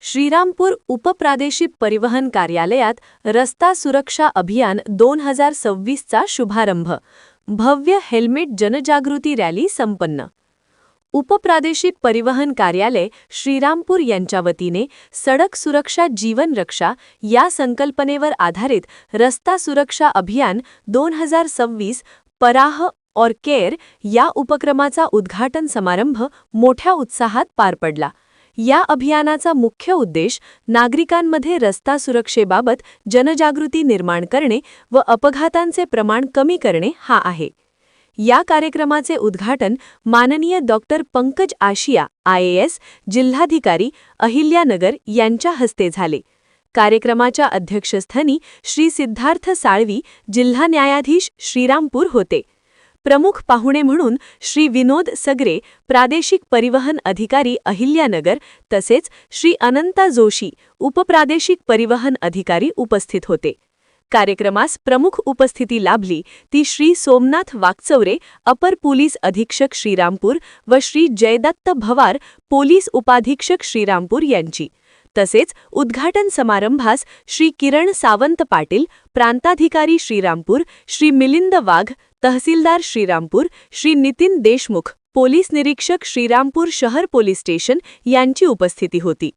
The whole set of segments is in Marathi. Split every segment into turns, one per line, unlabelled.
श्रीरामपूर उपप्रादेशिक परिवहन कार्यालयात रस्ता सुरक्षा अभियान 2026चा शुभारंभ. भव्य हेल्मेट जनजागृती रॅली संपन्न. उपप्रादेशिक परिवहन कार्यालय श्रीरामपूर यांच्या वतीने सडक सुरक्षा जीवन रक्षा या संकल्पनेवर आधारित रस्ता सुरक्षा अभियान 2026 पराह और केअर या उपक्रमाचा उद्घाटन समारंभ मोठ्या उत्साहात पार पडला. या अभियानाचा मुख्य उद्देश नागरिकांमध्ये रस्ता सुरक्षेबाबत जनजागृती निर्माण करणे व अपघातांचे प्रमाण कमी करणे हा आहे. या कार्यक्रमाचे उद्घाटन माननीय डॉक्टर पंकज आशिया IAS जिल्हाधिकारी अहिल्यानगर यांच्या हस्ते झाले. कार्यक्रमाच्या अध्यक्षस्थानी श्री सिद्धार्थ साळवी जिल्हा न्यायाधीश श्रीरामपूर होते. प्रमुख पाहुणे म्हणून श्री विनोद सगरे प्रादेशिक परिवहन अधिकारी अहिल्यानगर तसेच श्री अनंता जोशी उपप्रादेशिक परिवहन अधिकारी उपस्थित होते. कार्यक्रमास प्रमुख उपस्थिती लाभली ती श्री सोमनाथ वाकचौरे अपर पोलीस अधीक्षक श्रीरामपूर व श्री जयदत्त भवार पोलीस उपाधीक्षक श्रीरामपूर यांची. तसेच उद्घाटन समारंभास श्री किरण सावंत पाटील प्रांताधिकारी श्रीरामपूर, श्री मिलिंद वाघ तहसीलदार श्रीरामपूर, श्री नितीन देशमुख पोलीस निरीक्षक श्रीरामपूर शहर पोलीस स्टेशन यांची उपस्थिती होती.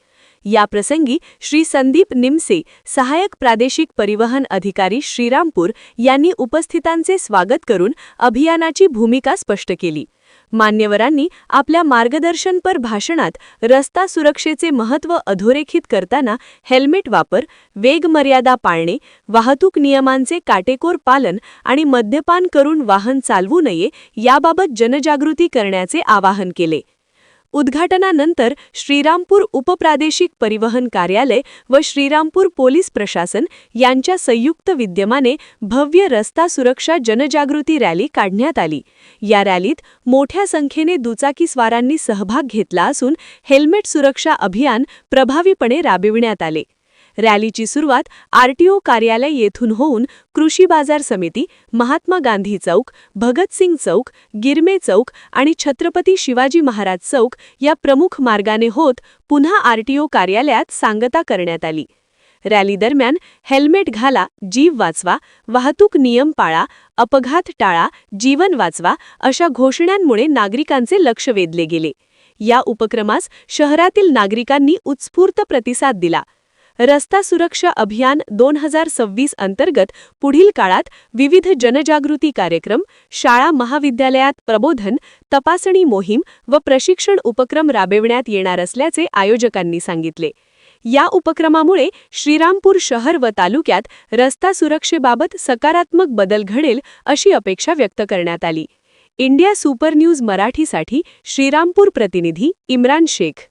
या प्रसंगी श्री संदीप निमसे सहायक प्रादेशिक परिवहन अधिकारी श्रीरामपूर यांनी उपस्थितांचे स्वागत करून अभियानाची भूमिका स्पष्ट केली. मान्यवरांनी आपल्या मार्गदर्शनपर भाषणात रस्ता सुरक्षेचे महत्त्व अधोरेखित करताना हेल्मेट वापर, वेग मर्यादा पाळणे, वाहतूक नियमांचे काटेकोर पालन आणि मद्यपान करून वाहन चालवू नये याबाबत जनजागृती करण्याचे आवाहन केले. उद्घाटनानंतर श्रीरामपूर उपप्रादेशिक परिवहन कार्यालय व श्रीरामपूर पोलीस प्रशासन यांच्या संयुक्त विद्यमाने भव्य रस्ता सुरक्षा जनजागृती रॅली काढण्यात आली. या रॅलीत मोठ्या संख्येने दुचाकीस्वारांनी सहभाग घेतला असून हेल्मेट सुरक्षा अभियान प्रभावीपणे राबविण्यात आले. रॅलीची सुरुवात RTO कार्यालय येथून होऊन कृषी बाजार समिती, महात्मा गांधी चौक, भगतसिंग चौक, गिरमे चौक आणि छत्रपती शिवाजी महाराज चौक या प्रमुख मार्गाने होत पुन्हा RTO कार्यालयात सांगता करण्यात आली. रॅली दरम्यान हेल्मेट घाला, जीव वाचवा, वाहतूक नियम पाळा, अपघात टाळा, जीवन वाचवा अशा घोषणांमुळे नागरिकांचे लक्ष वेधले गेले. या उपक्रमास शहरातील नागरिकांनी उत्स्फूर्त प्रतिसाद दिला. रस्ता सुरक्षा अभियान 2026 अंतर्गत पुढील काळात विविध जनजागृती कार्यक्रम, शाळा महाविद्यालयात प्रबोधन, तपासणी मोहीम व प्रशिक्षण उपक्रम राबविण्यात येणार असल्याचे आयोजकांनी सांगितले. या उपक्रमामुळे श्रीरामपूर शहर व तालुक्यात रस्ता सुरक्षेबाबत सकारात्मक बदल घडेल अशी अपेक्षा व्यक्त करण्यात आली. इंडिया सुपर न्यूज मराठीसाठी श्रीरामपूर प्रतिनिधी इम्रान शेख.